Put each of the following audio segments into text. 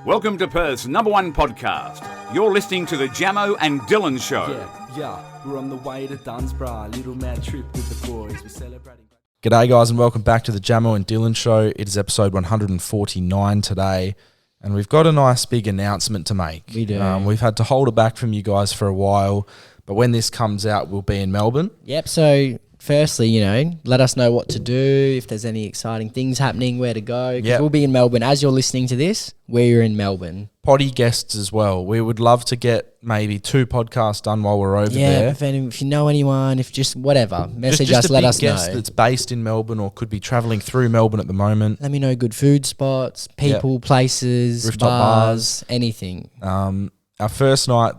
Welcome to Perth's #1 podcast. You're listening to the Jamo and Dylan Show. Yeah, we're on the way to Dunsborough. Little mad trip with the boys. We're celebrating. G'day guys and welcome back to the Jamo and Dylan Show. It is episode 149 today and we've got a nice big announcement to make. We do. We've had to hold it back from you guys for a while, but when this comes out we'll be in Melbourne. Yep, so firstly, let us know what to do, if there's any exciting things happening, where to go. Because we'll be in Melbourne. As you're listening to this, we're in Melbourne. Poddy guests as well. We would love to get maybe 2 podcasts done while we're over there. If you know anyone, if just whatever, message just us, let us know. Just a big guest that's based in Melbourne or could be travelling through Melbourne at the moment. Let me know good food spots, people, places, rooftop bars, anything. Our first night,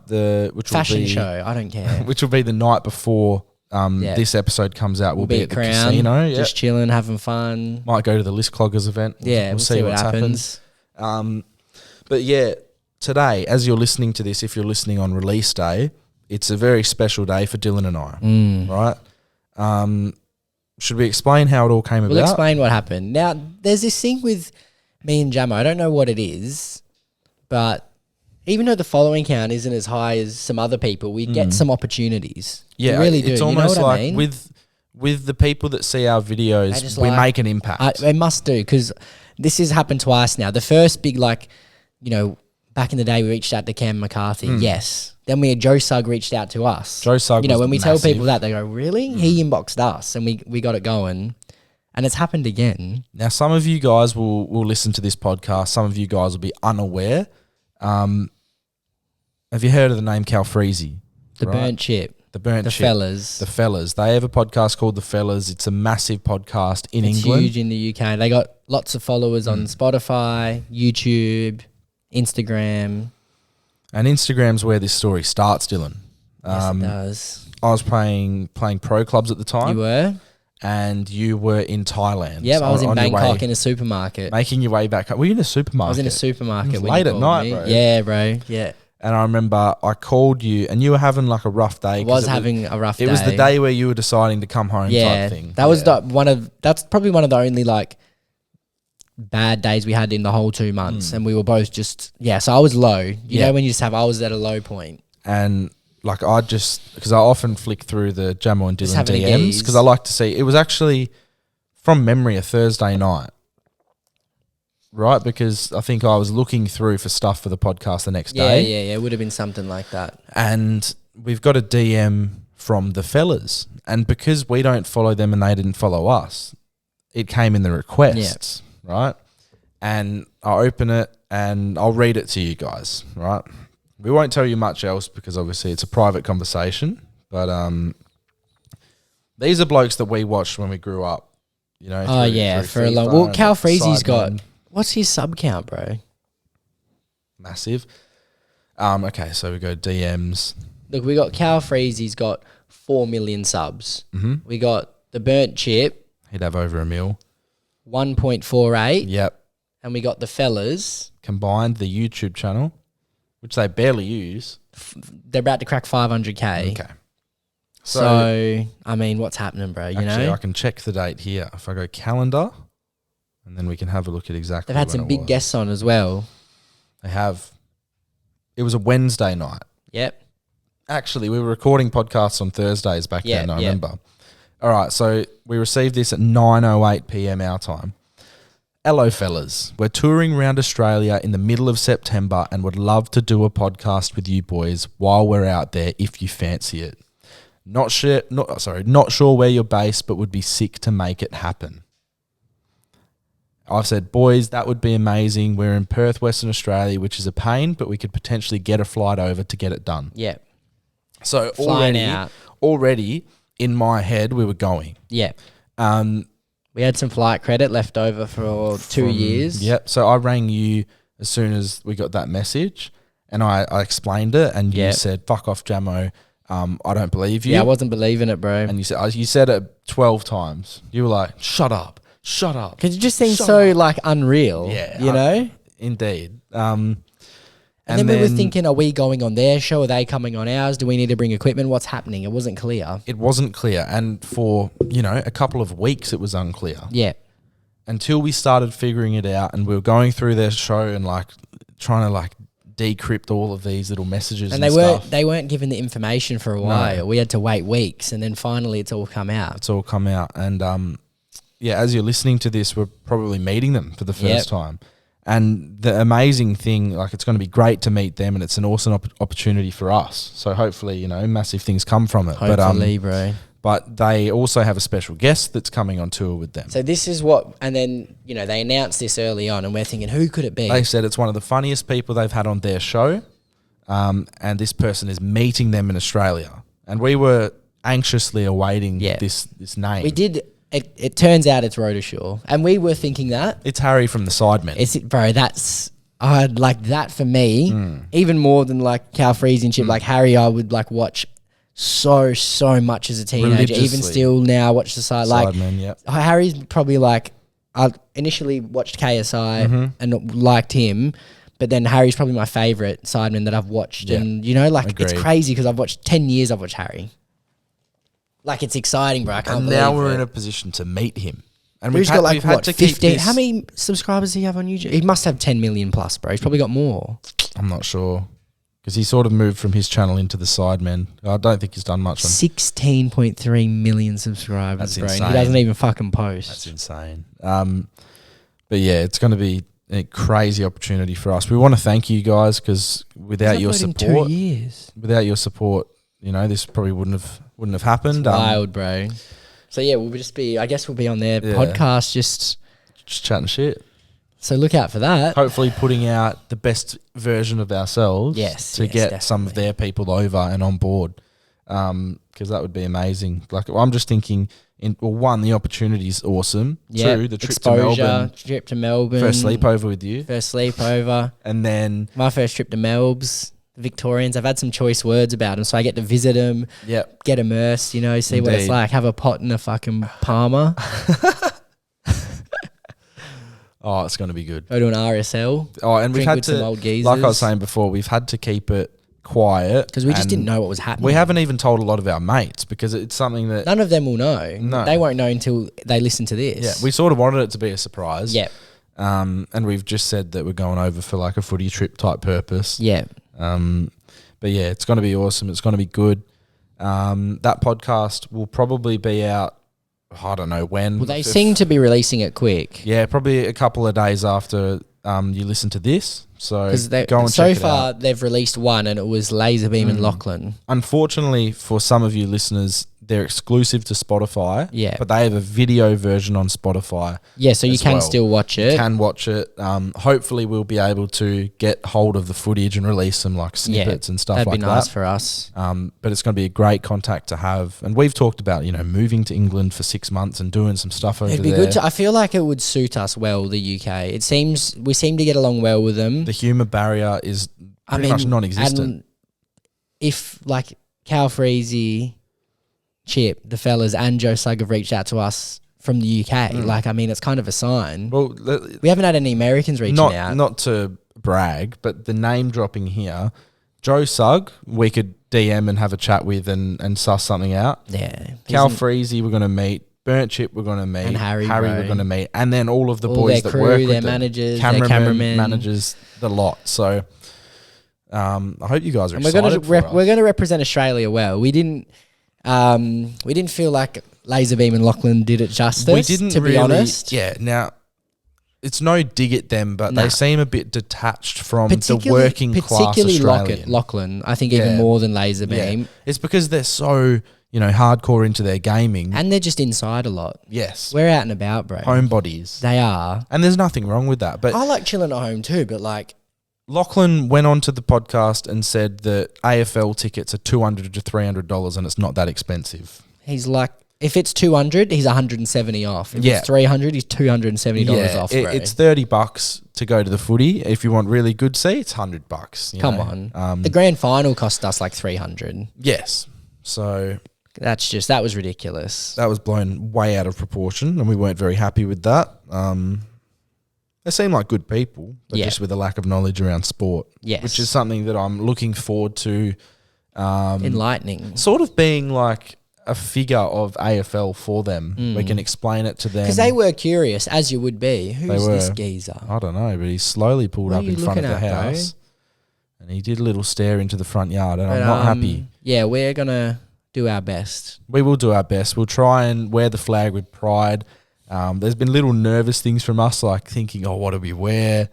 Fashion show, I don't care. which will be the night before this episode comes out. We'll be at the Crown, casino. just chilling, having fun. Might go to the List Cloggers event. We'll see what happens. But yeah, today, as you're listening to this, if you're listening on release day, it's a very special day for Dylan and I, right? Should we explain how it all came about? We'll explain what happened. Now, there's this thing with me and Jamo. I don't know what it is, but even though the following count isn't as high as some other people, we get some opportunities. Yeah, we really do. It's almost you know what like I mean? with the people that see our videos, we make an impact. They must do, because this has happened twice now. The first big, back in the day, we reached out to Cam McCarthy. Yes. Then Joe Sugg reached out to us. Joe Sugg was when we massive. tell people that, they go, really? He inboxed us, and we got it going. And it's happened again. Now, some of you guys will listen to this podcast. Some of you guys will be unaware. Have you heard of the name Calfreezy? The Burnt Chip. The Fellas. The Fellas. They have a podcast called The Fellas. It's a massive podcast in England. It's huge in the UK. They got lots of followers on Spotify, YouTube, Instagram. And Instagram's where this story starts, Dylan. Yes, it does. I was playing pro clubs at the time. You were? And you were in Thailand. Yep, I was in Bangkok in a supermarket. Making your way back. Were you in a supermarket? I was in a supermarket. It was late at night, bro. Yeah, bro. Yeah. And I remember I called you and you were having like a rough day. I was having a rough day. It was the day where you were deciding to come home type thing. That was that's probably one of the only bad days we had in the whole 2 months. And we were both just, so I was low. You know when you just I was at a low point. And because I often flick through the Jamo and Dylan DMs because I like to see, it was actually from memory a Thursday night. Right, because I think I was looking through for stuff for the podcast the next day. Yeah, it would have been something like that. And we've got a DM from the Fellas. And because we don't follow them and they didn't follow us, it came in the requests, right? And I open it and I'll read it to you guys, right? We won't tell you much else because obviously it's a private conversation. But these are blokes that we watched when we grew up, for a long. Well, Calfreezy's got. What's his sub count, bro? Massive. Okay, so we go DMs. Look, we got Calfreezy's got 4 million subs. Mm-hmm. We got the Burnt Chip. He'd have over 1 mil. 1.48. Yep. And we got the Fellas. Combined, the YouTube channel, which they barely use. They're about to crack 500K. Okay. So I mean, what's happening, bro? Actually, I can check the date here. If I go calendar, and then we can have a look at exactly. They've had some big guests on as well. They have. It was a Wednesday night. Yep. Actually, we were recording podcasts on Thursdays back then, I remember. All right, so we received this at 9:08 p.m. our time. Hello, fellas. We're touring around Australia in the middle of September and would love to do a podcast with you boys while we're out there if you fancy it. Not sure where you're based, but would be sick to make it happen. I've said, boys, that would be amazing. We're in Perth, Western Australia, which is a pain, but we could potentially get a flight over to get it done. Yeah. So Flying already in my head, we were going. Yeah. We had some flight credit left over for 2 years. Yep. So I rang you as soon as we got that message and I explained it and you said, fuck off, Jamo. I don't believe you. Yeah, I wasn't believing it, bro. And you said it 12 times. You were like, shut up. Because it just seems so unreal. Yeah. You know? Indeed. And then we were thinking, are we going on their show? Are they coming on ours? Do we need to bring equipment? What's happening? It wasn't clear. It wasn't clear. And for, a couple of weeks it was unclear. Yeah. Until we started figuring it out and we were going through their show and trying to like decrypt all of these little messages and they weren't given the information for a while. No. We had to wait weeks, and then finally it's all come out. It's all come out, and as you're listening to this, we're probably meeting them for the first time. And the amazing thing, like, it's going to be great to meet them, and it's an awesome opportunity for us. So hopefully, you know, massive things come from it. Hopefully, bro. But they also have a special guest that's coming on tour with them. So this is what, and then, you know, they announced this early on, and we're thinking, who could it be? They said it's one of the funniest people they've had on their show, and this person is meeting them in Australia. And we were anxiously awaiting this name. We did. It turns out it's Rhoda, and we were thinking that It's Harry from the Sidemen. Bro, that's like that for me, even more than like Cal Freeze and shit. Like Harry, I would like watch so much as a teenager. Even Religiously. still now, watch the side. Like Sidemen, yep. Harry's probably like, I initially watched KSI and liked him, but then Harry's probably my favorite Sideman that I've watched. Yeah. And you know, like Agreed. it's crazy because I've watched 10 years. I've watched Harry. Like, it's exciting, bro. I can't believe now we're it. in a position to meet him. And He's got like, we've had what, to keep 15? this. How many subscribers does he have on YouTube? He must have 10 million plus, bro. He's probably got more. I'm not sure. Because he sort of moved from his channel into the Sidemen. I don't think he's done much on 16.3 million subscribers, That's bro. And insane. he doesn't even fucking post. That's insane. But yeah, it's going to be a crazy opportunity for us. We want to thank you guys because without your He's uploaded support, 2 years. without your support, you know, this probably wouldn't have happened. Wild, bro. So yeah, we'll just be, I guess we'll be on their podcast just chatting shit. So look out for that. Hopefully putting out the best version of ourselves to get some of their people over and on board. Because that would be amazing. Like, I'm just thinking, one, the opportunity is awesome. Yep. Two, the trip Exposure, to Melbourne. First sleepover with you. First sleepover. And then my first trip to Melbs. The Victorians, I've had some choice words about them, so I get to visit them, get immersed, you know, see what it's like, have a pot and a fucking Palmer. Oh, it's going to be good. Go to an RSL. Oh, and we've had to, some old geezers. like I was saying before, we've had to keep it quiet. Because we just didn't know what was happening. We haven't even told a lot of our mates because it's something that... None of them will know. No. They won't know until they listen to this. Yeah, we sort of wanted it to be a surprise. Yeah. And we've just said that we're going over for like a footy trip type purpose. Yeah. But yeah, it's going to be awesome. It's going to be good. That podcast will probably be out, I don't know when. Well, they seem to be releasing it quick. Yeah, probably a couple of days after you listen to this. So go and so check it far, out. they've released one, and it was Laserbeam and Lachlan. Unfortunately, for some of you listeners, they're exclusive to Spotify. Yeah. But they have a video version on Spotify. Yeah, so you can still watch it. You can watch it. Hopefully, we'll be able to get hold of the footage and release some like snippets and stuff like that. That'd be nice for us. But it's going to be a great contact to have. And we've talked about, you know, moving to England for 6 months and doing some stuff over there. It'd be good. I feel like it would suit us well, the UK. We seem to get along well with them. The humour barrier is pretty much non-existent. If like Cal Freezy, Chip, the fellas, and Joe Sugg have reached out to us from the UK, like, I mean, it's kind of a sign. Well, we haven't had any Americans reaching out. Not to brag, but the name dropping here, Joe Sugg, we could DM and have a chat with and suss something out. Yeah. Cal Freezy, we're going to meet. Burnt Chip, we're going to meet. And Harry we're going to meet. And then all of the boys their that crew, work with their them. managers, their cameramen. Managers, the lot. So I hope you guys are and excited we're going to represent Australia well. We didn't feel like Laserbeam and Lachlan did it justice, we didn't to be honest. Yeah, now, it's no dig at them, but they seem a bit detached from the working class Australian. Lachlan, I think even more than Laserbeam. Yeah. It's because they're so, you know, hardcore into their gaming. And they're just inside a lot. Yes. We're out and about, bro. Homebodies. They are. And there's nothing wrong with that. But I like chilling at home too, but like... Lachlan went on to the podcast and said that AFL tickets are $200 to $300 and it's not that expensive. He's like, if it's 200, he's 170 off. If it's 300, he's $270 off, bro. It's $30 to go to the footy. If you want really good seats, $100. Come on. The grand final cost us like 300. Yes. So... that was ridiculous. That was blown way out of proportion and we weren't very happy with that. They seem like good people, but just with a lack of knowledge around sport. Yes. Which is something that I'm looking forward to. Enlightening. Sort of being like a figure of AFL for them. We can explain it to them. Because they were curious, as you would be. Who's this geezer? I don't know, but he slowly pulled up in front of the house. And he did a little stare into the front yard, and I'm not happy. Yeah, we're going to do our best. We will do our best. We'll try and wear the flag with pride. There's been little nervous things from us, like thinking, what do we wear?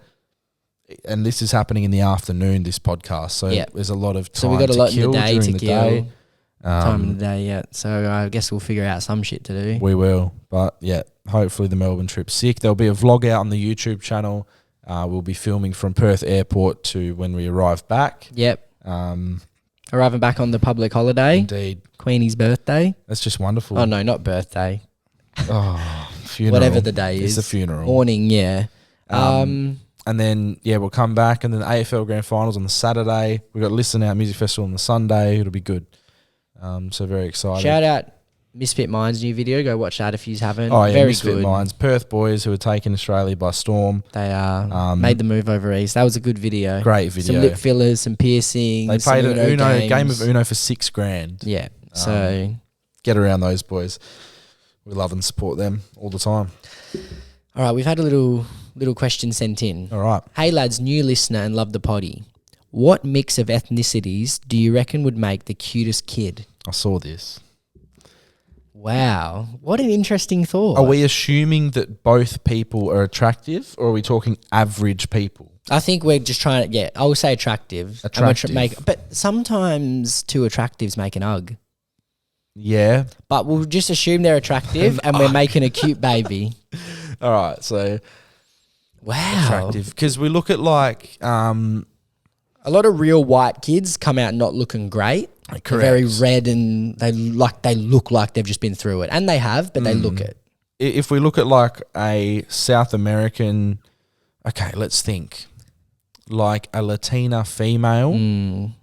And this is happening in the afternoon, this podcast. So there's a lot of time so we got a lot in the day during to kill. Time of the day, yeah. So I guess we'll figure out some shit to do. We will. But, yeah, hopefully the Melbourne trip's sick. There'll be a vlog out on the YouTube channel. We'll be filming from Perth Airport to when we arrive back. Yep. Arriving back on the public holiday. Indeed. Queenie's birthday. That's just wonderful. Oh, no, not birthday. Funeral. Whatever the day is. It's a funeral. Morning, yeah. And then, we'll come back. And then the AFL Grand Finals on the Saturday. We've got Listen Out Music Festival on the Sunday. It'll be good. So very excited. Shout out Misfit Minds' new video. Go watch that if you haven't. Oh, yeah, very Misfit good. Minds. Perth boys who are taking Australia by storm. They made the move over east. That was a good video. Great video. Some lip fillers, some piercings. They played a game of Uno for $6,000. Yeah. So get around those boys. We love and support them all the time. All right, we've had a little question sent in. All right. Hey lads, new listener and love the poddy. What mix of ethnicities do you reckon would make the cutest kid? I saw this. Wow. What an interesting thought. Are we assuming that both people are attractive, or are we talking average people? I think we're just trying to, I will say attractive. But sometimes two attractives make an ugg. Yeah. But we'll just assume they're attractive and we're making a cute baby. All right, so wow. Attractive. Because we look at like... a lot of real white kids come out not looking great. Correct. They're very red and they look like they've just been through it. And they have, but they look it. If we look at like a South American... Okay, let's think. Like a Latina female and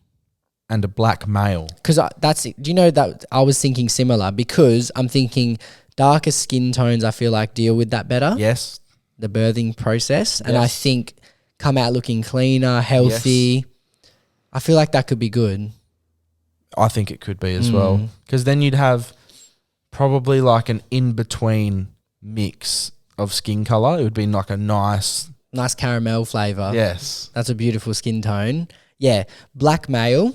a black male. Because that's it. Do you know that I was thinking similar? Because I'm thinking darker skin tones I feel like deal with that better. Yes. The birthing process. And I think come out looking cleaner, healthy. Yes. I feel like that could be good. I think it could be as well. Because then you'd have probably like an in-between mix of skin colour. It would be like a nice caramel flavour. Yes. That's a beautiful skin tone. Yeah. Black male.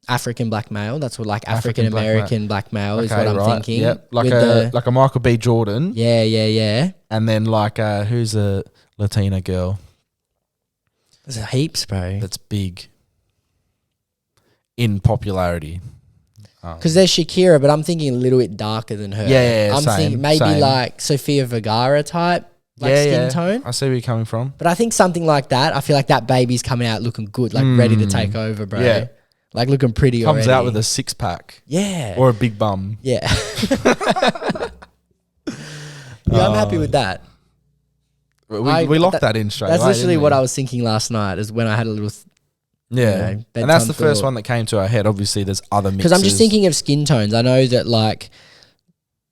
African black male. That's what like African American black male is what I'm thinking. Yep. Like a Michael B. Jordan. Yeah. And then like who's a Latina girl? There's heaps, bro. That's big in popularity. Because there's Shakira, but I'm thinking a little bit darker than her. Yeah, I'm thinking maybe like Sofia Vergara type skin tone. I see where you're coming from. But I think something like that, I feel like that baby's coming out looking good, like ready to take over, bro. Yeah. Like looking pretty Comes out with a six-pack. Yeah. Or a big bum. Yeah. I'm happy with that. We locked that in straight away. That's literally what I was thinking last night is when I had a little... and that's the first one that came to our head. Obviously, there's other mixes. Because I'm just thinking of skin tones. I know that like,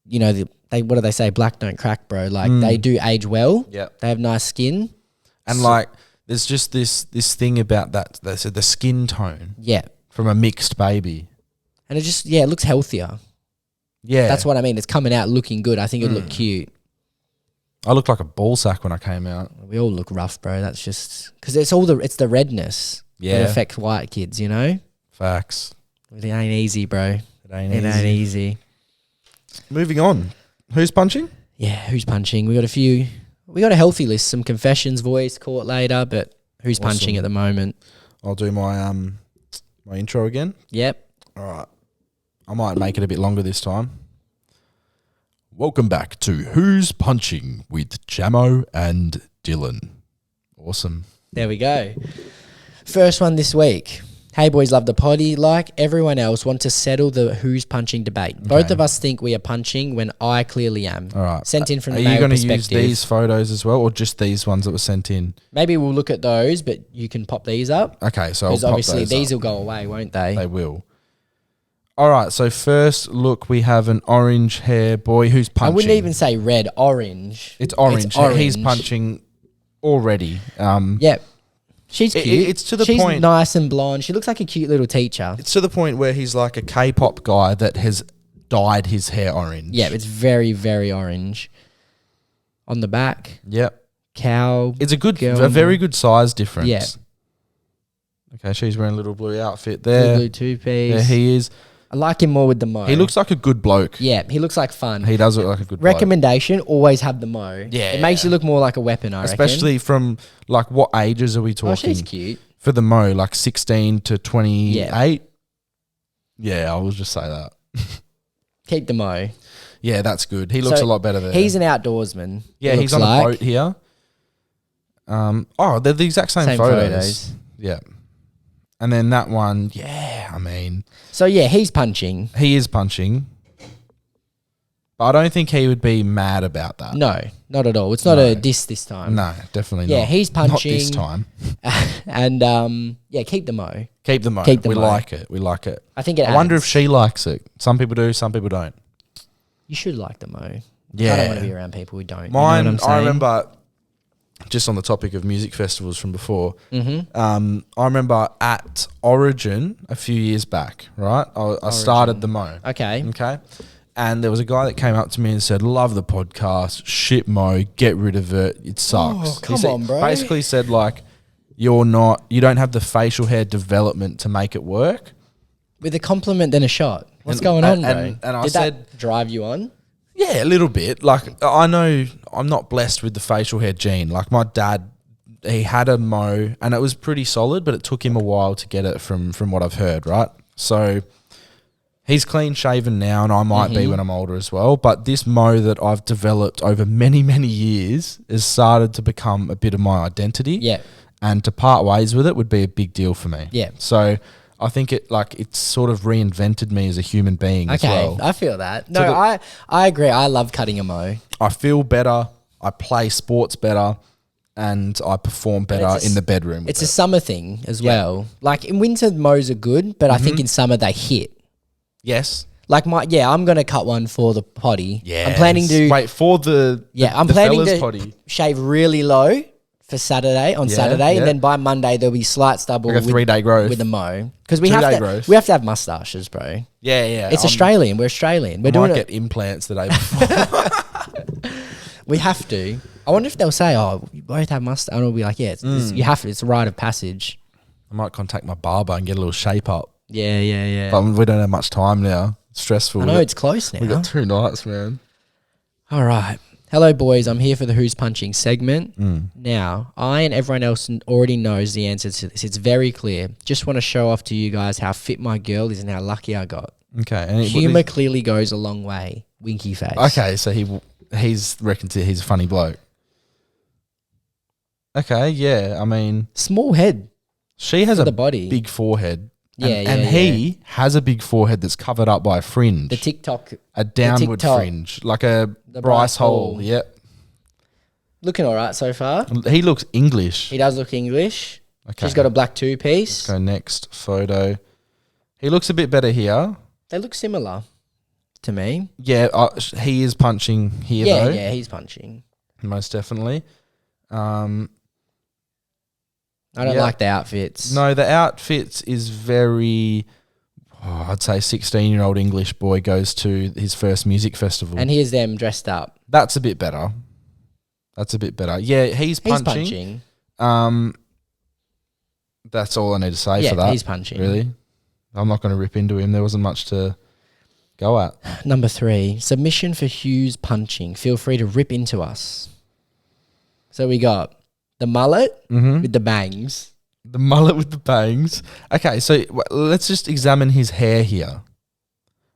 you know, what do they say? Black don't crack, bro. Like they do age well. Yeah. They have nice skin. And like, there's just this thing about that. They said the skin tone. Yeah. From a mixed baby. And it just, it looks healthier. Yeah. That's what I mean. It's coming out looking good. I think it'd look cute. I looked like a ball sack when I came out. We all look rough, bro. That's just, because it's the redness. Yeah. That affects white kids, you know? Facts. It ain't easy, bro. It ain't easy. Moving on. Who's punching? Yeah, who's punching? We got a healthy list. Some confessions, voice, court later, but who's punching at the moment? I'll do my my intro again. Yep. All right. I might make it a bit longer this time. Welcome back to Who's Punching with Jamo and Dylan. Awesome. There we go. First one this week. Hey boys, love the poddy. Like everyone else, want to settle the who's punching debate. Okay. Both of us think we are punching when I clearly am. All right. Sent in from the male perspective. Are you going to use these photos as well, or just these ones that were sent in? Maybe we'll look at those, but you can pop these up. Okay, so I'll pop obviously those these up. will go away, won't they? They will. All right, so first look, we have an orange hair boy who's punching. I wouldn't even say red, orange. It's orange. He's punching already. Yep. She's cute. It's to the She's point. She's nice and blonde. She looks like a cute little teacher. It's to the point where he's like a K-pop guy that has dyed his hair orange. Yeah, it's very, very orange. On the back, Yep. cow. It's girl a very good size difference. Yeah. Okay, she's wearing a little blue outfit there. Blue two-piece. There he is. I like him more with the mo. He looks like a good bloke. Yeah, he looks like fun. He does look like a good bloke. Recommendation, always have the mo. Yeah. It makes you look more like a weapon, I reckon. Especially from, like, what ages are we talking? Oh, she's cute. For the mo, like 16 to 28? Yeah, I will just say that. Keep the mo. Yeah, that's good. He looks So a lot better there. He's an outdoorsman. Yeah, it he's looks on a like. boat here. They're the exact same photos. Yeah. And then that one, yeah, I mean. So, yeah, he's punching. He is punching. But I don't think he would be mad about that. No, not at all. It's not a diss this time. No, definitely not. Yeah, he's punching. Not this time. And, yeah, keep the mo. Keep the mo. Keep the we mo. like it. We like it. I think it I wonder if adds. she likes it. Some people do, some people don't. You should like the mo. Yeah. I don't want to be around people who don't. Mine, you know what I'm saying? I remember, just on the topic of music festivals from before, I remember at Origin a few years back, right? I started the mo. Okay. Okay. And there was a guy that came up to me and said, love the podcast, shit mo, get rid of it, it sucks. Oh, come He said- on, bro. Basically said like, you don't have the facial hair development to make it work. With a compliment, then a shot. What's And- going on, and- bro? and I Did said- that drive you on? Yeah, a little bit. Like, I know I'm not blessed with the facial hair gene. Like, my dad, he had a mo, and it was pretty solid, but it took him a while to get it from what I've heard, right? So, he's clean shaven now, and I might be when I'm older as well. But this mo that I've developed over many, many years has started to become a bit of my identity. Yeah. And to part ways with it would be a big deal for me. Yeah. So, I think it's sort of reinvented me as a human being as Okay, well. I feel that. No, So I agree. I love cutting a mo. I feel better, I play sports better, and I perform better it's a in the bedroom. It's a summer thing as well. Like in winter, mows are good, but I think in summer they hit. yes. Like I'm gonna cut one for the potty. Yeah. I'm planning to. wait for the I'm the planning fellas to potty. shave really low for Saturday Yeah, Saturday, yeah. and then by Monday there'll be slight stubble Like a 3-day growth. with a mo because we 2-day have growth. to have mustaches, bro. Yeah, yeah. It's Australian. We're Australian. We're I doing might it. get implants the day before. We have to. I wonder if they'll say, "Oh, you both have mustache," and we'll be like, "Yeah, you have to. It's a rite of passage." I might contact my barber and get a little shape up. Yeah. But we don't have much time now. It's stressful. I know it's close now. We got 2 nights, man. All right. Hello, boys. I'm here for the Who's Punching segment. Now, I and everyone else already knows the answer to this. It's very clear. Just want to show off to you guys how fit my girl is and how lucky I got. Okay. And Humour clearly goes a long way. Winky face. Okay, so he's reckons he's a funny bloke. Okay, yeah. I mean, Small head. she has For a the body. big forehead. Yeah, He has a big forehead that's covered up by a fringe. The TikTok. A downward TikTok. fringe. Like a The Bryce Bryce Hall. Hall. Yep. Looking all right so far. He looks English. He does look English. Okay. She's got a black two-piece. Go next photo. He looks a bit better here. They look similar to me. Yeah, he is punching here though. Yeah, he's punching. Most definitely. I don't Yeah. like the outfits. No, the outfits is very, I'd say 16-year-old English boy goes to his first music festival. And here's them dressed up. That's a bit better. Yeah, he's punching. That's all I need to say for that. He's punching. Really? I'm not going to rip into him. There wasn't much to go at. Number 3, submission for Hughes punching. Feel free to rip into us. So we got the mullet with the bangs. The mullet with the bangs. Okay, so let's just examine his hair here.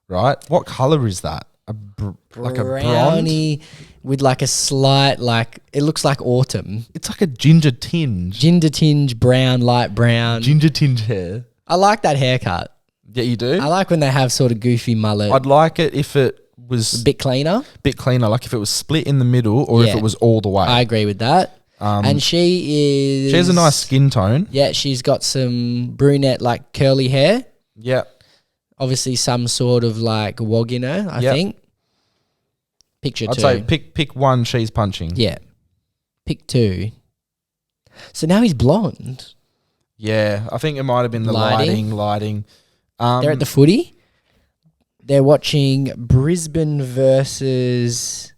Right? What color is that? Like a blonde? Brownie with like a slight, it looks like autumn. It's like a ginger tinge. Ginger tinge, brown, light brown. Ginger tinge hair. I like that haircut. Yeah, you do? I like when they have sort of goofy mullet. I'd like it if it was a bit cleaner. bit cleaner, like if it was split in the middle or if Yeah. it was all the way. I agree with that. And she She has a nice skin tone. Yeah, she's got some brunette, curly hair. Yeah. Obviously, some sort of wog in her, I Yep. think. Picture I'd 2. say pick one she's punching. Yeah. Pick 2. So now he's blonde. Yeah, I think it might have been the Lighting? lighting. They're at the footy. They're watching Brisbane versus...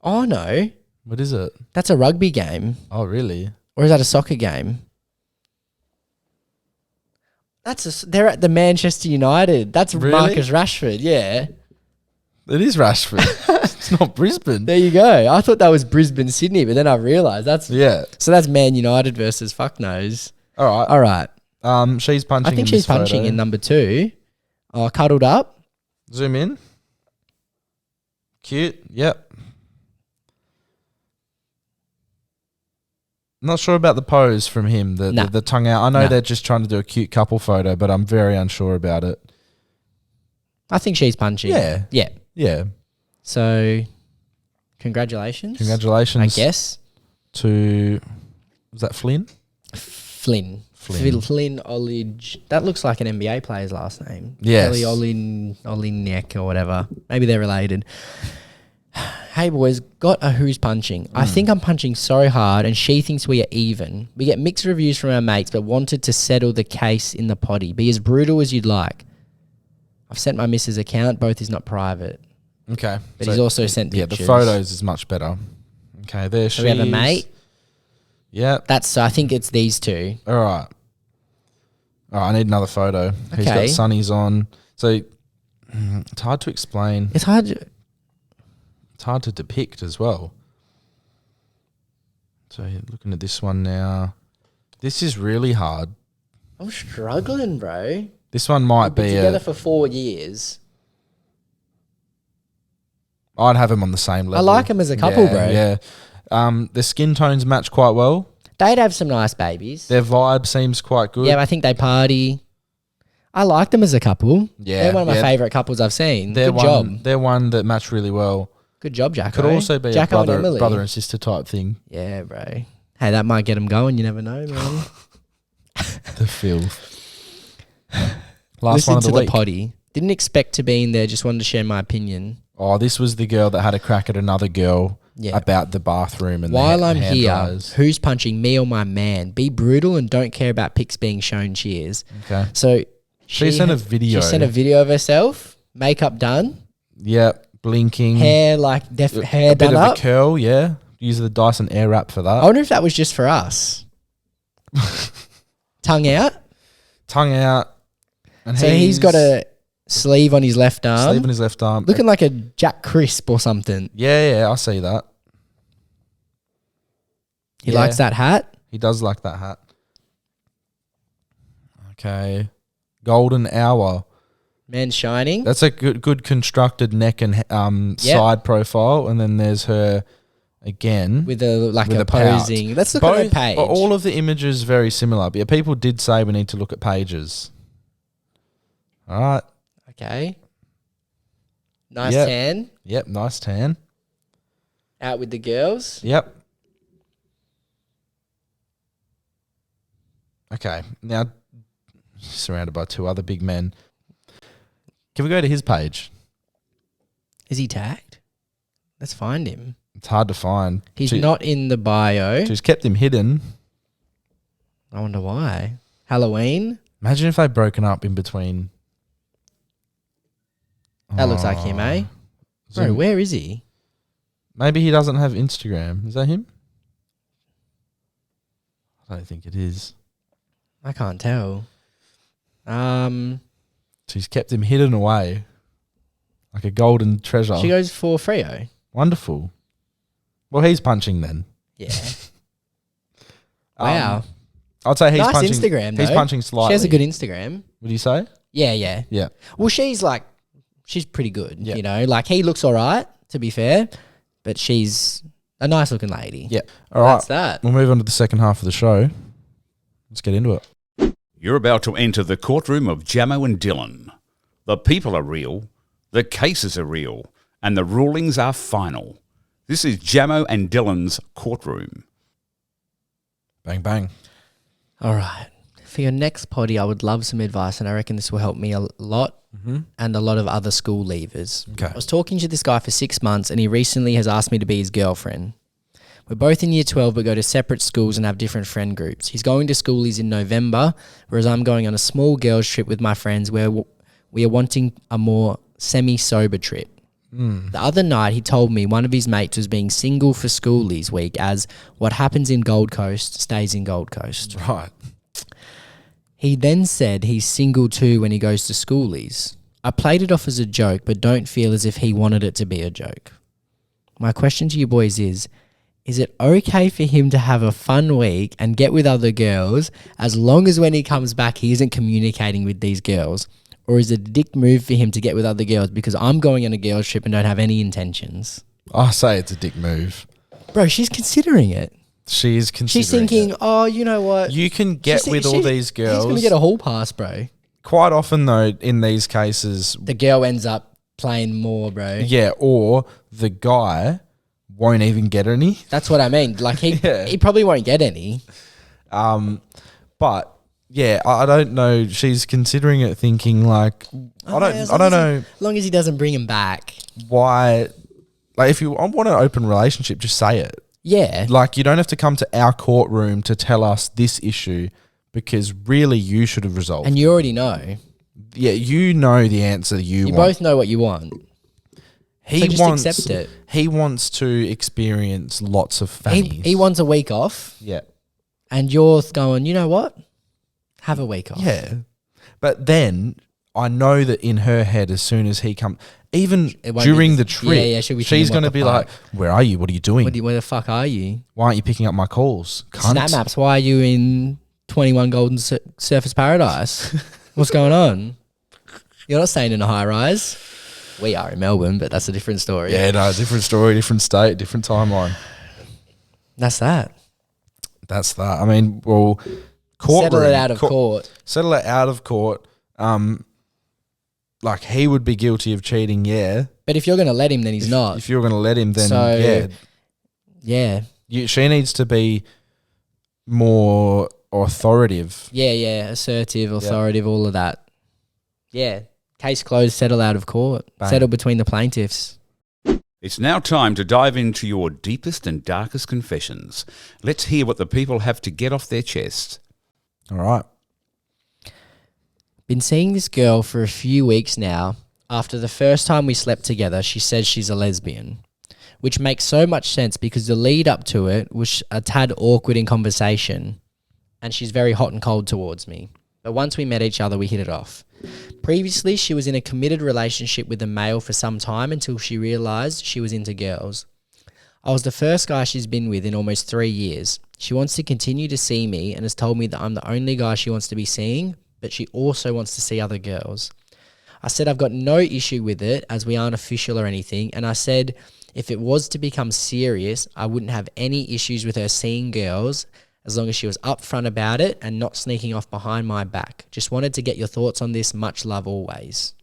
Oh, no. What is it? That's a rugby game. Oh, really? Or is that a soccer game? They're at the Manchester United. That's Really? Marcus Rashford, yeah. It is Rashford. It's not Brisbane. There you go. I thought that was Brisbane, Sydney, but then I realised that's... Yeah. So that's Man United versus fuck knows. All right. All right. She's punching. I think in she's this punching photo. in number 2. Cuddled up. Zoom in. Cute. Yep. Not sure about the pose from him. The tongue out. I know they're just trying to do a cute couple photo, but I'm very unsure about it. I think she's punching. Yeah. Yeah. Yeah. So, congratulations. Congratulations. I guess. To, was that Flynn? Flynn. Flynn Olige. That looks like an NBA player's last name. Yes. Kelly Olynyk or whatever. Maybe they're related. Hey boys, got a who's punching. I think I'm punching so hard and she thinks we are even. We get mixed reviews from our mates but wanted to settle the case in the Poddy. Be as brutal as you'd like. I've sent my missus account. Both is not private. Okay. But he's also sent pictures. Yeah, the photos is much better. Okay, there she is. So we have a mate. Yeah. I think it's these two. All right. All right, I need another photo. He's got Okay. sunnies on. So it's hard to explain. It's hard. It's hard to depict as well. So looking at this one now. This is really hard. I'm struggling, bro. This one might We've been be together for 4 years. I'd have them on the same level. like them as a couple, bro. Yeah. The skin tones match quite well. They'd have some nice babies. Their vibe seems quite good. Yeah, I think they party. I like them as a couple. Yeah, They're one of my yeah. favourite couples I've seen. They're Good job. They're one that match really well. Good job, Jacko. Could also be Jacko a and Emily. brother and sister type thing. Yeah, bro. Hey, that might get them going. You never know, man. The filth. Last Listen one of to the week. Poddy. Didn't expect to be in there. Just wanted to share my opinion. Oh, this was the girl that had a crack at another girl about the bathroom and While the I'm hand here, dryers. who's punching me or my man? Be brutal and don't care about pics being shown. Cheers. Okay. So She sent a video. She sent a video of herself. Makeup done. Yep. Blinking. Hair hair a bit done of up. a curl, yeah. Use the Dyson Airwrap for that. I wonder if that was just for us. Tongue out. Tongue out. And So he's got a sleeve on his left arm. sleeve on his left arm. Looking like a Jack Crisp or something. Yeah, I see that. He Yeah. likes that hat. He does like that hat. Okay. Golden hour. Man shining. That's a good constructed neck and side profile. And then there's her again. with a with a pout. posing. Let's look at her page. But all of the images very similar. But yeah, people did say we need to look at pages. All right. Okay. Nice Yep. tan. Yep, nice tan. Out with the girls. Yep. Okay, now surrounded by two other big men. Can we go to his page? Is he tagged? Let's find him. It's hard to find. He's not in the bio. She's kept him hidden. I wonder why. Halloween. Imagine if they'd broken up in between. That looks like him, eh? Bro, Zoom. where is he? Maybe he doesn't have Instagram. Is that him? I don't think it is. I can't tell. She's kept him hidden away. Like a golden treasure. She goes for Freo. Wonderful. Well, he's punching then. Yeah. Wow. I'd say he's Nice punching. Instagram, He's though. punching slightly. She has a good Instagram. Would you say? Yeah. Yeah. Well, she's pretty good, Yeah. you know. Like, he looks all right, to be fair, but she's a nice looking lady. Yeah. All right. That's that. We'll move on to the second half of the show. Let's get into it. You're about to enter the courtroom of Jamo and Dylan. The people are real, the cases are real, and the rulings are final. This is Jamo and Dylan's Courtroom. Bang, bang. All right. For your next potty, I would love some advice, and I reckon this will help me a lot and a lot of other school leavers. Okay. I was talking to this guy for 6 months, and he recently has asked me to be his girlfriend. We're both in year 12 but go to separate schools and have different friend groups. He's going to schoolies in November, whereas I'm going on a small girls trip with my friends where We are wanting a more semi-sober trip. The other night, he told me one of his mates was being single for schoolies week, as what happens in Gold Coast stays in Gold Coast. Right. He then said he's single too when he goes to schoolies. I played it off as a joke, but don't feel as if he wanted it to be a joke. My question to you boys is it okay for him to have a fun week and get with other girls as long as when he comes back he isn't communicating with these girls? Or is it a dick move for him to get with other girls because I'm going on a girls trip and don't have any intentions? I say it's a dick move. Bro, she's considering it. She is considering She's thinking, it. oh, you know what? You can get with all these girls. He's going to get a hall pass, bro. Quite often, though, in these cases... The girl ends up playing more, bro. Yeah, or the guy won't even get any. That's what I mean. Like, he probably won't get any. But... yeah, I don't know. She's considering it, thinking like, I don't know. As long as he doesn't bring him back. Why? Like, if you want an open relationship, just say it. Yeah. Like, you don't have to come to our courtroom to tell us this issue, because really you should have resolved. And you already know. Yeah, you know the answer you want. You both know what you want. So just accept it. He wants to experience lots of fannies. He wants a week off. Yeah. And you're going, you know what? Have a week off. Yeah. But then I know that in her head, as soon as he comes, even during the trip, she's going to be like, where are you? What are you doing? Where the fuck are you? Why aren't you picking up my calls? Cunt. Snap maps, why are you in 21 Golden Surfers Paradise? What's going on? You're not staying in a high rise. We are in Melbourne, but that's a different story. Yeah, no, different story, different state, different timeline. That's that. That's that. I mean, well... courtroom. Settle it out of court. Settle it out of court. Like, he would be guilty of cheating, yeah. But if you're going to let him, then he's not. If you're going to let him, then yeah. She needs to be more authoritative. Yeah. Assertive, authoritative, all of that. Yeah. Case closed, settle out of court. Bang. Settle between the plaintiffs. It's now time to dive into your deepest and darkest confessions. Let's hear what the people have to get off their chest. All right. Been seeing this girl for a few weeks now. After the first time we slept together, she says she's a lesbian, which makes so much sense because the lead up to it was a tad awkward in conversation, and she's very hot and cold towards me. But once we met each other, we hit it off. Previously, she was in a committed relationship with a male for some time until she realised she was into girls. I was the first guy she's been with in almost 3 years. She wants to continue to see me and has told me that I'm the only guy she wants to be seeing, but she also wants to see other girls. I said I've got no issue with it as we aren't official or anything, and I said if it was to become serious, I wouldn't have any issues with her seeing girls as long as she was upfront about it and not sneaking off behind my back. Just wanted to get your thoughts on this. Much love always.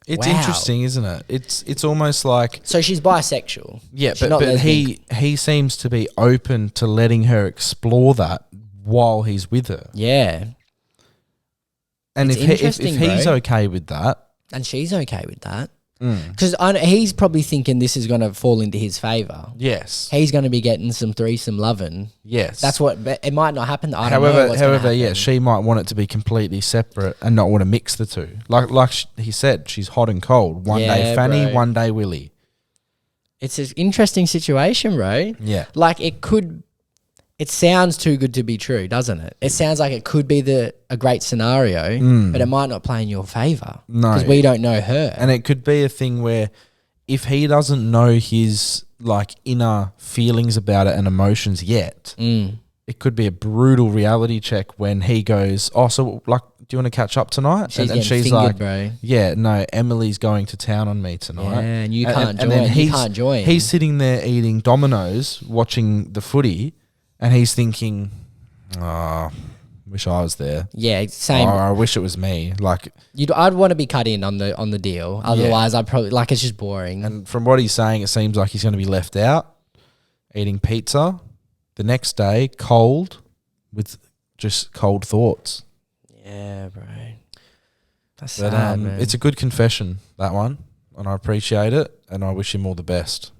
It's Wow. interesting, isn't it? It's almost like... So she's bisexual. Yeah, She's but he seems to be open to letting her explore that while he's with her. Yeah. And It's if interesting, he's bro. okay with that... And she's okay with that. Because he's probably thinking this is going to fall into his favour. Yes. He's going to be getting some threesome loving. Yes. That's what... It might not happen. I don't know what's gonna However, yeah, happen. she might want it to be completely separate and not want to mix the two. Like he said, she's hot and cold. One day Fanny, bro. one day Willie. It's an interesting situation, bro. Yeah. Like, it could... It sounds too good to be true, doesn't it? It sounds like it could be a great scenario, but it might not play in your favour. No. Because we don't know her. And it could be a thing where if he doesn't know his like inner feelings about it and emotions yet, it could be a brutal reality check when he goes, oh, so like, do you want to catch up tonight? She's and getting she's fingered, like, bro. yeah, no, Emily's going to town on me tonight. Yeah, and you can't join. then You can't join. He's sitting there eating Dominoes, watching the footy, and he's thinking, oh, wish I was there. Yeah, same. Or I wish it was me. Like, I'd want to be cut in on the deal. Otherwise, I'd probably it's just boring. and from what he's saying, it seems like he's going to be left out, eating pizza the next day, cold, with just cold thoughts. Yeah, bro. That's But sad, man. it's a good confession, that one, and I appreciate it, and I wish him all the best.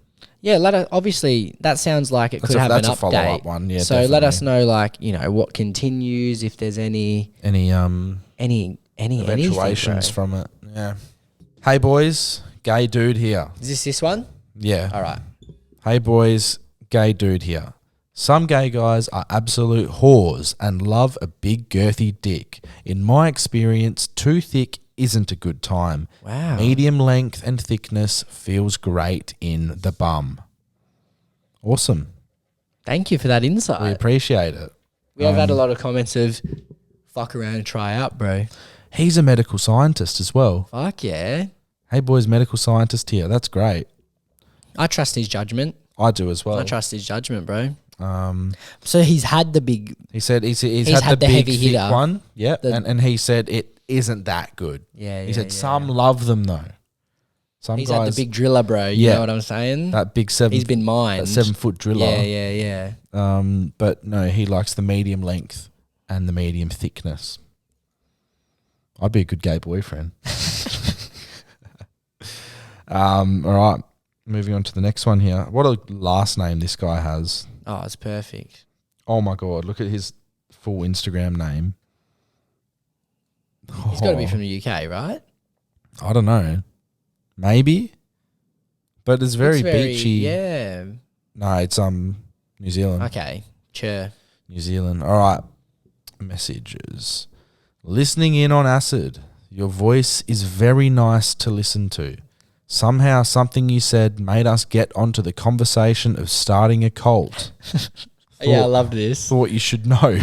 Yeah, obviously that sounds like it could have an That's a update. follow-up one, yeah. So let us definitely. know, like, what continues, if there's any Any eventuations anything, from it. Yeah. Hey boys, gay dude here. Is this one? Yeah. All right. Hey boys, gay dude here. Some gay guys are absolute whores and love a big girthy dick. In my experience, too thick isn't a good time. Wow. Medium length and thickness feels great in the bum. Awesome. Thank you for that insight. We appreciate it. We have had a lot of comments of fuck around and try out, bro. He's a medical scientist as well. Fuck yeah. Hey boys, medical scientist here. That's great. I trust his judgment. I do as well. I trust his judgment, bro. So he's had the big... He said he's had the big heavy thick hitter. one. Yeah. And he said it isn't that good. Yeah, He said some love them though. Some He's guys, had the big driller, bro. You know what I'm saying? that big 7. He's been mined. That 7-foot driller. Yeah. But no, he likes the medium length and the medium thickness. I'd be a good gay boyfriend. All right, moving on to the next one here. What a last name this guy has. Oh, it's perfect. Oh my God, look at his full Instagram name. He's got to be from the UK, right? I don't know. Maybe. But it's very beachy. Yeah. No, it's New Zealand. Okay. Sure. New Zealand. All right. Messages. Listening in on acid. Your voice is very nice to listen to. Somehow something you said made us get onto the conversation of starting a cult. Yeah, I love this. Thought you should know.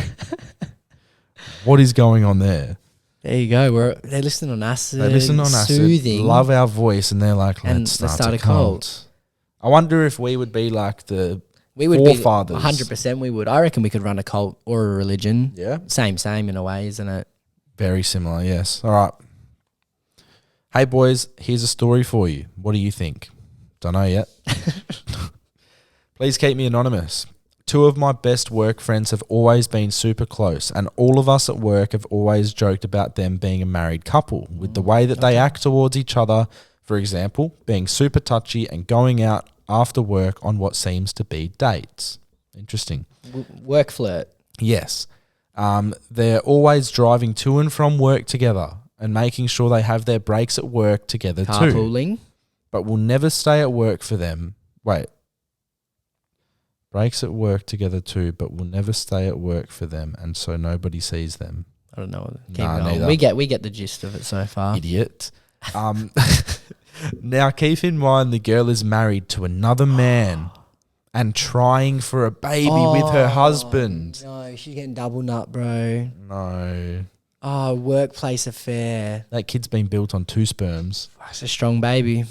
What is going on there? There you go. They're listening on acid. They listen on acid, soothing. love our voice, and they're like, let's start a cult. I wonder if we would be like the forefathers. 100% we would. I reckon we could run a cult or a religion. Yeah. Same in a way, isn't it? Very similar, yes. All right. Hey, boys, here's a story for you. What do you think? Don't know yet. Please keep me anonymous. 2 of my best work friends have always been super close, and all of us at work have always joked about them being a married couple with the way that they act towards each other. For example, being super touchy and going out after work on what seems to be dates. Interesting. Work flirt. Yes. They're always driving to and from work together and making sure they have their breaks at work together too. Carpooling. But will never stay at work for them. Wait. Breaks at work together too, but will never stay at work for them, and so nobody sees them. I don't know. Neither. We get the gist of it so far. Idiot. Now keep in mind the girl is married to another man and trying for a baby with her husband. No, she's getting double nut, bro. No. Oh, workplace affair. That kid's been built on 2 sperms. That's a strong baby.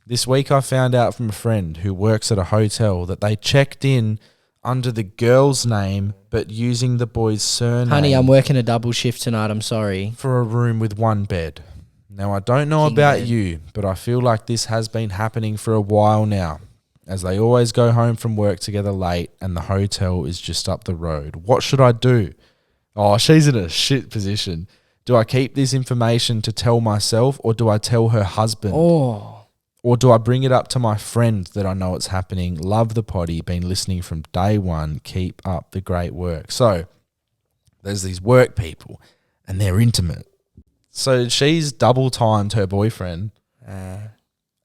This week I found out from a friend who works at a hotel that they checked in under the girl's name but using the boy's surname. Honey, I'm working a double shift tonight. I'm sorry. For a room with 1 bed. Now, I don't know King about bed. you, but I feel like this has been happening for a while now, as they always go home from work together late and the hotel is just up the road. What should I do? Oh, she's in a shit position. Do I keep this information to tell myself, or do I tell her husband? Oh. Or do I bring it up to my friend that I know it's happening? Love the potty, been listening from day one. Keep up the great work. So there's these work people and they're intimate. So she's double timed her boyfriend.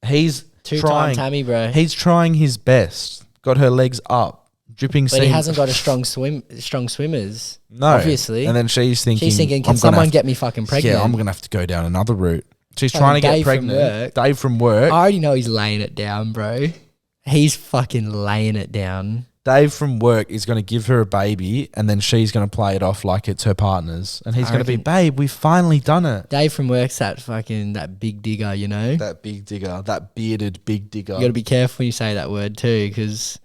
He's 2-time Tammy, bro. He's trying his best. Got her legs up, dripping. But he hasn't got a strong swimmers. No, obviously. And then she's thinking, can someone get me fucking pregnant? Yeah, I'm gonna have to go down another route. She's trying to get pregnant. Dave from work. I already know he's laying it down, bro. He's fucking laying it down. Dave from work is going to give her a baby, and then she's going to play it off like it's her partner's. And he's going to be, babe, we've finally done it. Dave from work's that big digger, you know? That big digger, that bearded big digger. You got to be careful when you say that word too, because,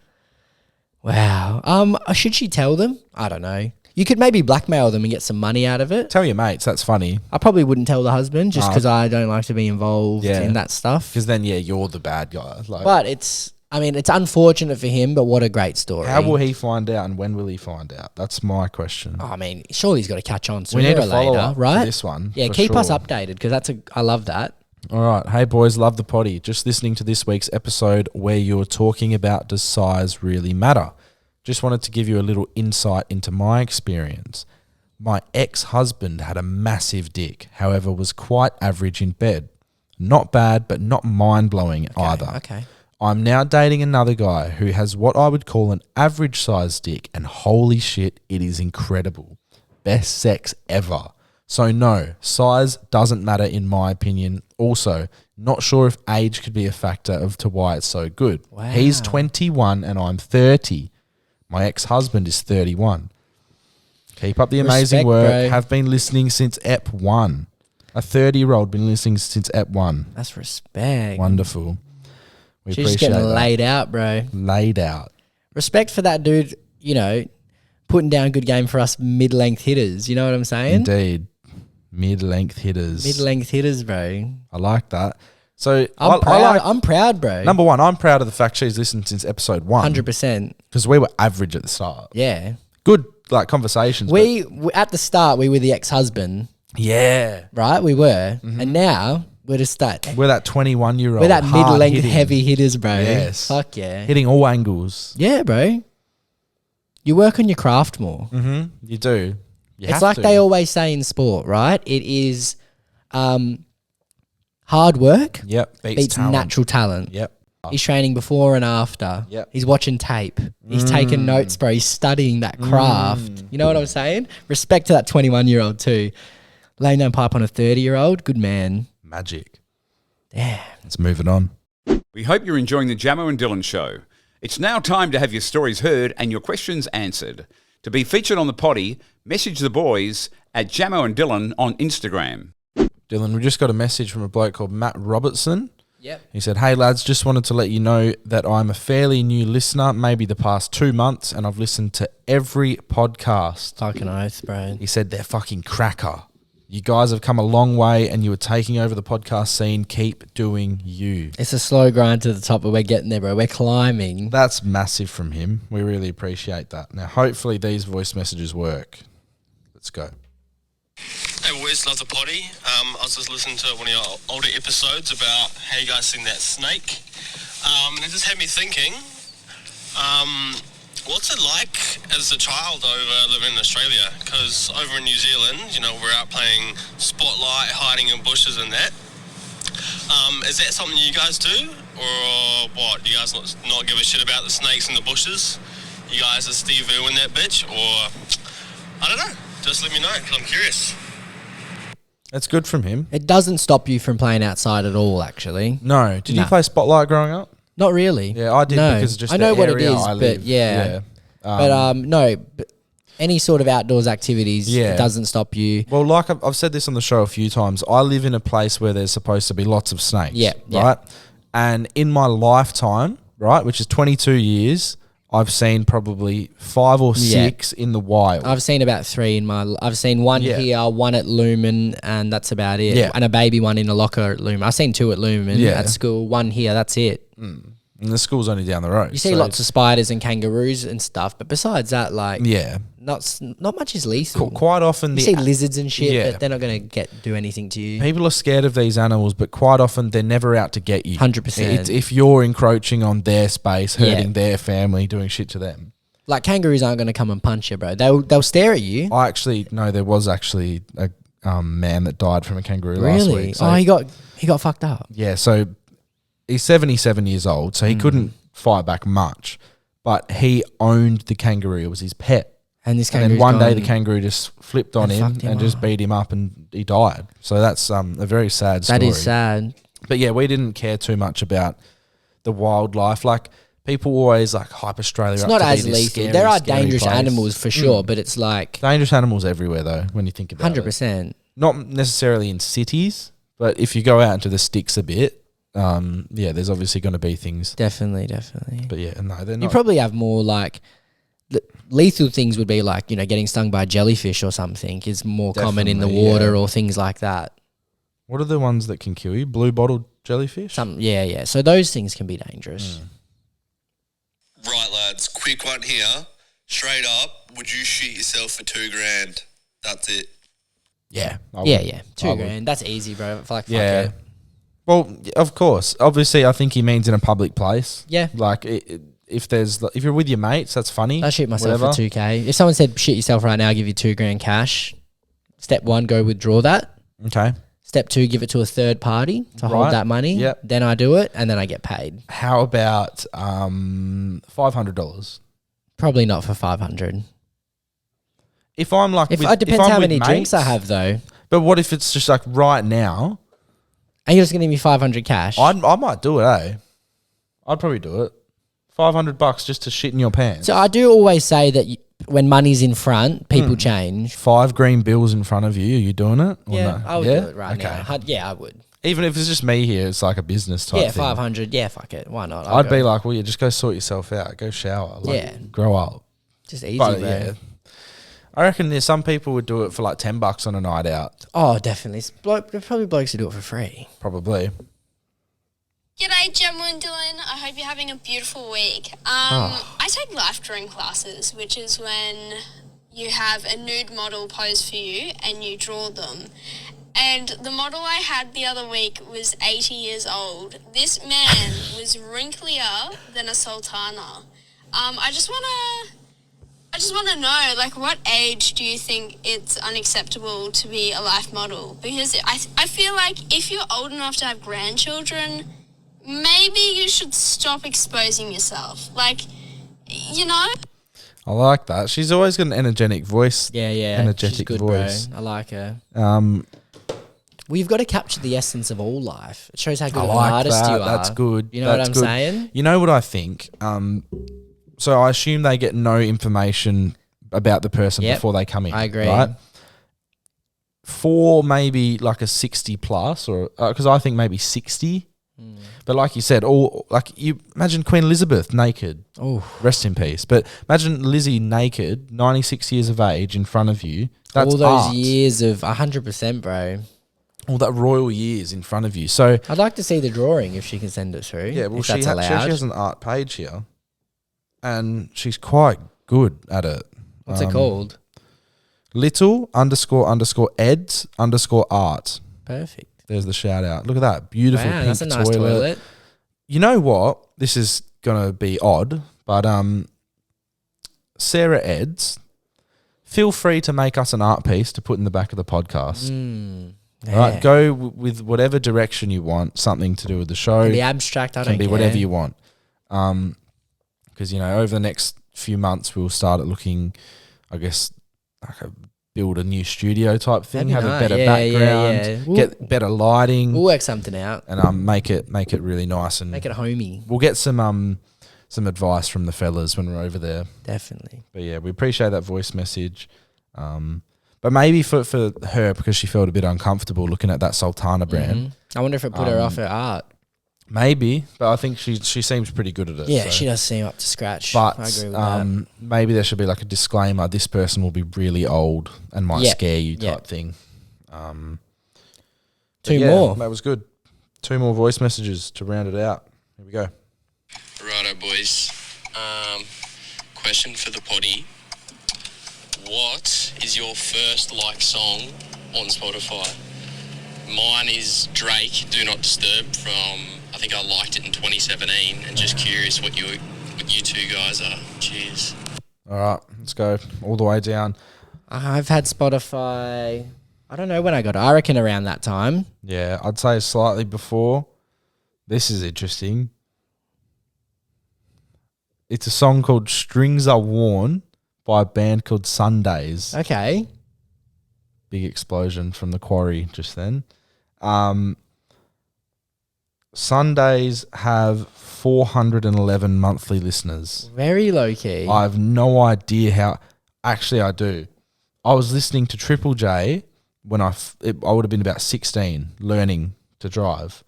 wow. Should she tell them? I don't know. You could maybe blackmail them and get some money out of it. Tell your mates, that's funny. I probably wouldn't tell the husband just because I don't like to be involved in that stuff. Because then, you're the bad guy. But it's unfortunate for him, but what a great story. How will he find out, and when will he find out? That's my question. I mean, surely he's got to catch on sooner we need or to follow later, up right? to this one. Yeah, keep us updated because I love that. All right. Hey, boys, love the potty. Just listening to this week's episode where you were talking about does size really matter? Just wanted to give you a little insight into my experience. My ex-husband had a massive dick, however was quite average in bed. Not bad, but not mind-blowing either. Okay. I'm now dating another guy who has what I would call an average-sized dick, and holy shit, it is incredible. Best sex ever. So no, size doesn't matter in my opinion. Also, not sure if age could be a factor to why it's so good. Wow. He's 21 and I'm 30. My ex-husband is 31. Keep up the amazing Respect, work. bro. Have been listening since Ep 1. A 30-year-old been listening since Ep 1. That's respect. Wonderful. We She's just appreciate getting that. laid out, bro. Laid out. Respect for that dude, you know, putting down good game for us mid-length hitters. You know what I'm saying? Indeed. Mid-length hitters. Mid-length hitters, bro. I like that. So I'm proud. I like, I'm proud, bro. number one, I'm proud of the fact she's listened since episode 1. 100%. Because we were average at the start. Yeah. Good like conversations. We at the start we were the ex-husband, yeah. right? We were, and now we're just that. We're that 21-year-old. We're that hard mid-length hitting, heavy hitters, bro. Yes. Fuck yeah. hitting all angles. Yeah, bro. You work on your craft more. Mm-hmm. You do. You It's have like to. they always say in sport, right? It is hard work Yep. beats talent. natural talent. Yep. He's training before and after. Yep. He's watching tape. He's taking notes, bro. He's studying that craft. You know what I'm saying? Respect to that 21-year-old too. Laying down pipe on a 30-year-old. Good man. Magic. Yeah. Let's move it on. We hope you're enjoying the Jamo and Dylan show. It's now time to have your stories heard and your questions answered. To be featured on the Poddy, message the boys at Jamo and Dylan on Instagram. Dylan, we just got a message from a bloke called Matt Robertson. Yep. He said, hey lads, just wanted to let you know that I'm a fairly new listener, maybe the past 2 months, and I've listened to every podcast. Fucking oath, bro. He said they're fucking cracker. You guys have come a long way and you are taking over the podcast scene. Keep doing you. It's a slow grind to the top, but we're getting there, bro. We're climbing. That's massive from him. We really appreciate that. Now, hopefully these voice messages work. Let's go. Hey boys, love the Poddy. I was just listening to one of your older episodes about how you guys seen that snake. And it just had me thinking, what's it like as a child over living in Australia? Because over in New Zealand, you know, we're out playing spotlight, hiding in bushes and that. Is that something you guys do? Or what? Do you guys not give a shit about the snakes in the bushes? You guys are Steve Irwin that bitch? Or, I don't know. Just let me know, because I'm curious. That's good from him. It doesn't stop you from playing outside at all, actually. No. Did you No. play Spotlight growing up? Not really. Yeah, I did No. because just I know the what it area is, I but live. yeah. No, but any sort of outdoors activities, Yeah. it doesn't stop you. Well, like I've said this on the show a few times, I live in a place where there's supposed to be lots of snakes. Yeah, yeah. Right? And in my lifetime, right, which is 22 years, I've seen probably 5 or 6 in the wild. I've seen about 3 in my. I've seen one Yeah. here, one at Lumen, and that's about it. Yeah. And a baby one in a locker at Lumen. I've seen 2 at Lumen Yeah. at school. 1 here. That's it. And the school's only down the road. You see lots of spiders and kangaroos and stuff, but besides that, like, Yeah. not much is lethal. Quite often You the see lizards and shit, Yeah. but they're not going to do anything to you. people are scared of these animals, but quite often they're never out to get you. 100%. It's if you're encroaching on their space, hurting Yeah. their family, doing shit to them. Like kangaroos aren't going to come and punch you, bro. They'll stare at you. I actually know there was actually a man that died from a kangaroo last Really? week. So, Oh, he got fucked up. yeah, so he's 77 years old, so he couldn't fight back much, but he owned the kangaroo. It was his pet. And this And kangaroo. then one day the kangaroo just flipped on And him fucked him and just up. beat him up and he died. So that's a very sad story. That is sad. But yeah, we didn't care too much about the wildlife. Like people always like hype Australia. It's up not to be as this lethal. scary, There are scary dangerous place. animals for sure, but it's like Dangerous animals everywhere though, when you think about it. 100%. Not necessarily in cities, but if you go out into the sticks a bit, yeah, there's obviously going to be things. Definitely. But yeah, no, they're You not. probably have more like lethal things would be like, you know, getting stung by a jellyfish or something is more common in the Definitely, water yeah. or things like that. What are the ones that can kill you? Blue bottle jellyfish? Yeah. So those things can be dangerous. Right, lads, quick one here. Straight up, would you shoot yourself for $2,000? That's it. Yeah. I Yeah, would. yeah. I would. $2,000. That's easy, bro. Fuck Yeah. it. Well, of course. Obviously, I think he means in a public place. Yeah. Like, if you're with your mates, that's funny. I shoot myself whatever. for 2K. If someone said shit yourself right now, I'll give you $2,000 cash. Step 1, go withdraw that. Okay. Step 2, give it to a third party to hold that money. Yep. Then I do it, and then I get paid. How about $500? Probably not for 500. If I'm like, It depends how many drinks I have, though. But what if it's just like right now? And you're just gonna give me 500 cash? I might do it, eh? I'd probably do it. $500 just to shit in your pants. So I do always say that when money's in front, people change. 5 green bills in front of you. Are you doing it? Or Yeah, no? I would do it right now. Yeah, I would. Even if it's just me here, it's like a business type Yeah, thing. 500. Yeah, fuck it. Why not? I'd be like, well, you just go sort yourself out. Go shower. Yeah. Grow up. just easy, But, bro. yeah. I reckon there's some people would do it for like $10 on a night out. Oh, definitely. There's probably blokes who do it for free. Probably. G'day, Jamo and Dylan. I hope you're having a beautiful week. I take life drawing classes, which is when you have a nude model pose for you and you draw them. And the model I had the other week was 80 years old. This man was wrinklier than a sultana. I just want to know, like, what age do you think it's unacceptable to be a life model? Because I feel like if you're old enough to have grandchildren, maybe you should stop exposing yourself. Like, you know? I like that. She's always got an energetic voice. Yeah. Energetic She's good, voice. bro. I like her. Um, Well, you've got to capture the essence of all life. It shows how good I of an like artist that. you are. That's good. You know what That's I'm good. saying? You know what I think? So I assume they get no information about the person Yep. before they come in. I agree. Right? For maybe like a 60 plus, or because I think maybe 60. But like you said, you imagine Queen Elizabeth naked. Oh, Rest in peace. But imagine Lizzie naked, 96 years of age, in front of you. That's all those art. years of 100%, bro. All that royal years in front of you. So I'd like to see the drawing if she can send it through. yeah, well, if she that's allowed. has an art page here, and she's quite good at it. What's it called? Little_eds_art. Perfect. There's the shout out. Look at that beautiful Wow, pink that's a nice toilet. You know what? This is gonna be odd, but Sarah Eds, feel free to make us an art piece to put in the back of the podcast. All right, go with whatever direction you want. Something to do with the show. Can be abstract. I Can don't be care. whatever you want. Because over the next few months we'll start at looking, I guess, like build a new studio type thing, That'd have be a nice. better Yeah, background, yeah. get better lighting, We'll work something out. and make it really nice, and Make it homey. we'll get some advice from the fellas when we're over there. Definitely. But yeah, we appreciate that voice message. But maybe for her, because she felt a bit uncomfortable looking at that Sultana brand. I wonder if it put her off her art. Maybe, but I think she seems pretty good at it. Yeah, so. she does seem up to scratch. But I agree with that. maybe there should be like a disclaimer: this person will be really old and might Yeah, scare you, yeah. type thing. Two yeah, more. That was good. 2 more voice messages to round it out. Here we go. Righto, boys. Question for the Poddy. What is your first song on Spotify? Mine is Drake, Do Not Disturb, from, I think I liked it in 2017, and just curious what you two guys are. Cheers. All right, let's go all the way down. I've had Spotify. I don't know when I got it. I reckon around that time. Yeah, I'd say slightly before. This is interesting. It's a song called Strings Are Worn by a band called Sundays. Okay. Big explosion from the Quarry just then. Sundays have 411 monthly listeners. Very low key. I have no idea how. Actually, I do. I was listening to Triple J when I would have been about 16, learning to drive,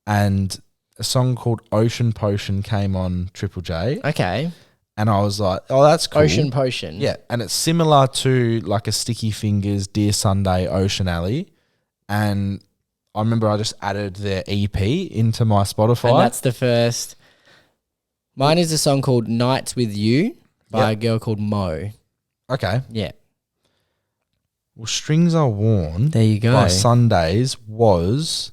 and a song called Ocean Potion came on Triple J, Okay. and I was like, "Oh, that's cool." Ocean Potion. Yeah, and it's similar to like a Sticky Fingers, Dear Sunday, Ocean Alley, and I remember I just added their EP into my Spotify. And that's the first. Mine is a song called Nights With You by a girl called Mo. Okay. Yeah. Well, Strings Are Worn There you go. by Sundays was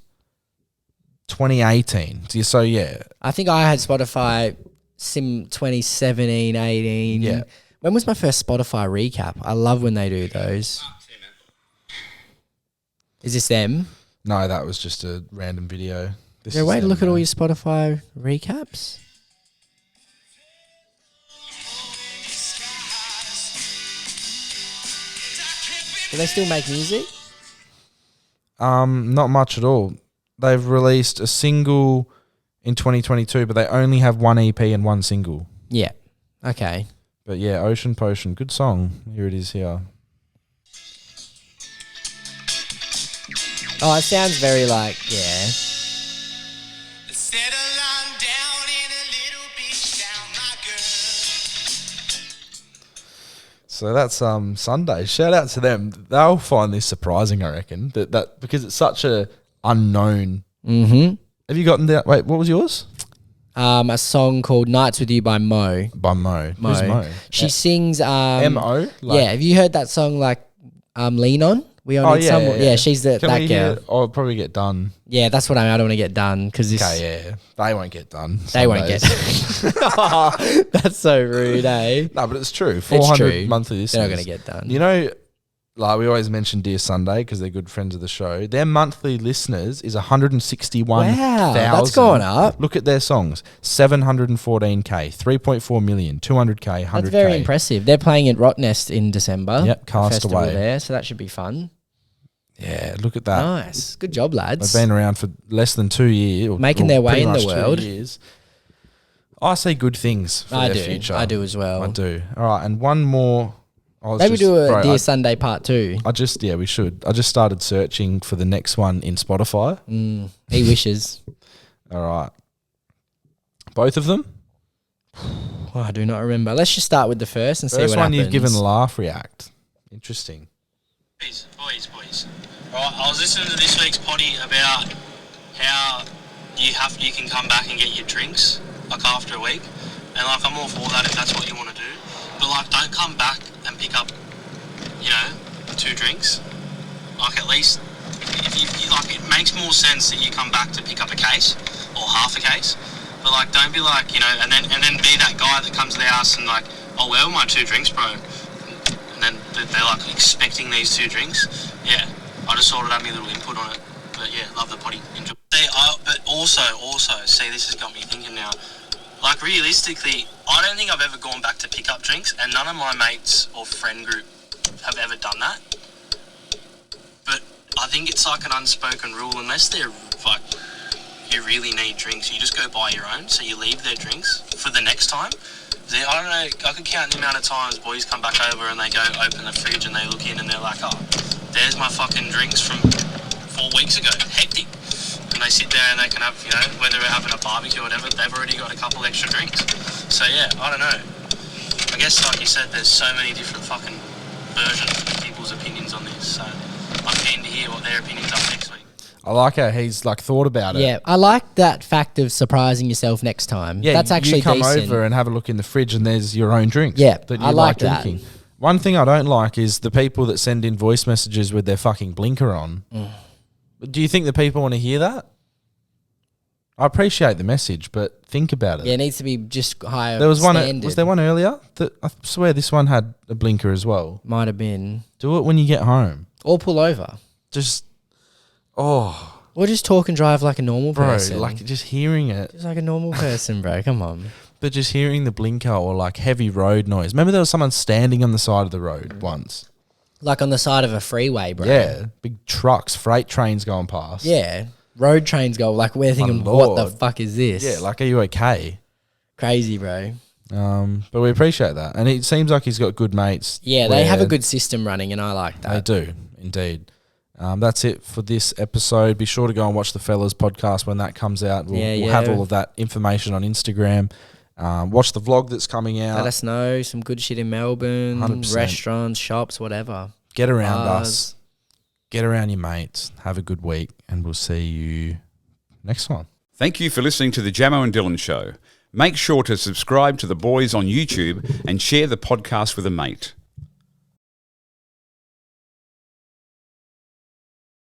2018. So yeah, I think I had Spotify 2017, 18. Yeah. When was my first Spotify recap? I love when they do those. Is this them? No, that was just a random video. Is there a way to look at all your Spotify recaps? Do they still make music? Not much at all. They've released a single in 2022, but they only have one EP and one single. Yeah. Okay. But yeah, Ocean Potion, good song. Here it is here. Oh, it sounds very like, yeah. So that's Sunday. Shout out to them. They'll find this surprising, I reckon. That because it's such a unknown. Mm-hmm. Have you gotten that? Wait, what was yours? A song called "Nights with You" by Mo. By Mo. Who's Mo? She sings M.O.? Yeah. Have you heard that song like "Lean On"? We all need someone. Yeah, she's that girl. I'll probably get done. Yeah, that's what I don't want to get done because this. Okay, yeah, they won't get done. They won't get. That's so rude, eh? No, but it's true. 400 monthly listeners. They're not going to get done. You know, like we always mention Dear Sunday because they're good friends of the show. Their monthly listeners is 161,000. Wow, that's gone up. Look at their songs: 714k, 3.4 million, 200k, 100k. That's very impressive. They're playing at Rottnest in December. Yep, Castaway there, so that should be fun. Yeah, look at that. Nice, good job, lads. They've been around for less than 2 years, making their way in the world. 2 years. I see good things for their future. I do as well. I do. All right, and one more. Maybe do a Dear Sunday part 2. We should. I just started searching for the next one in Spotify. He wishes. All right. Both of them? Oh, I do not remember. Let's just start with the first and see what happens. First one you've given laugh react. Interesting. Boys. Right, I was listening to this week's Poddy about how you can come back and get your drinks like after a week, and like I'm all for that if that's what you want to do. But like, don't come back and pick up, 2 drinks. Like at least, if you like, it makes more sense that you come back to pick up a case or half a case. But like, don't be like, and then be that guy that comes to the house and like, oh, where were my 2 drinks, bro? And then they're like expecting these 2 drinks. Yeah, I just thought I'd have my little input on it. But yeah, love the Poddy. Enjoy. But also, see, this has got me thinking now. Like, realistically, I don't think I've ever gone back to pick up drinks, and none of my mates or friend group have ever done that. But I think it's like an unspoken rule, unless they're like, you really need drinks, you just go buy your own, so you leave their drinks for the next time. I don't know, I could count the amount of times boys come back over and they go open the fridge and they look in and they're like, oh, there's my fucking drinks from 4 weeks ago. Hectic. And they sit there and they can have, whether they're having a barbecue or whatever, they've already got a couple extra drinks. So yeah, I don't know. I guess like you said, there's so many different fucking versions of people's opinions on this. So I'm keen to hear what their opinions are next week. I like how he's like thought about it. Yeah, I like that fact of surprising yourself next time. Yeah, that's actually you come decent. over and have a look in the fridge and there's your own drinks. Yeah, that you I like drinking. that. One thing I don't like is the people that send in voice messages with their fucking blinker on. Do you think the people want to hear that? I appreciate the message, but think about it. Yeah, it needs to be just higher. There was standard. one. Was there one earlier? I swear this one had a blinker as well. Might have been. Do it when you get home. Or pull over. Or just talk and drive like a normal person. Like just hearing it. Just like a normal person, bro. Come on. But just hearing the blinker or like heavy road noise. Remember there was someone standing on the side of the road once. Like on the side of a freeway, bro. Yeah. Big trucks, freight trains going past. Yeah. Road trains go like we're thinking, what the fuck is this? Yeah, like are you okay? Crazy, bro. But we appreciate that. And it seems like he's got good mates. Yeah, they have a good system running and I like that. They do, indeed. That's it for this episode. Be sure to go and watch the Fellas podcast when that comes out. We'll have all of that information on Instagram. Watch the vlog that's coming out. Let us know some good shit in Melbourne, 100%. Restaurants, shops, whatever. Get around us. Get around your mates. Have a good week, and we'll see you next one. Thank you for listening to the Jamo and Dylan Show. Make sure to subscribe to the boys on YouTube and share the podcast with a mate.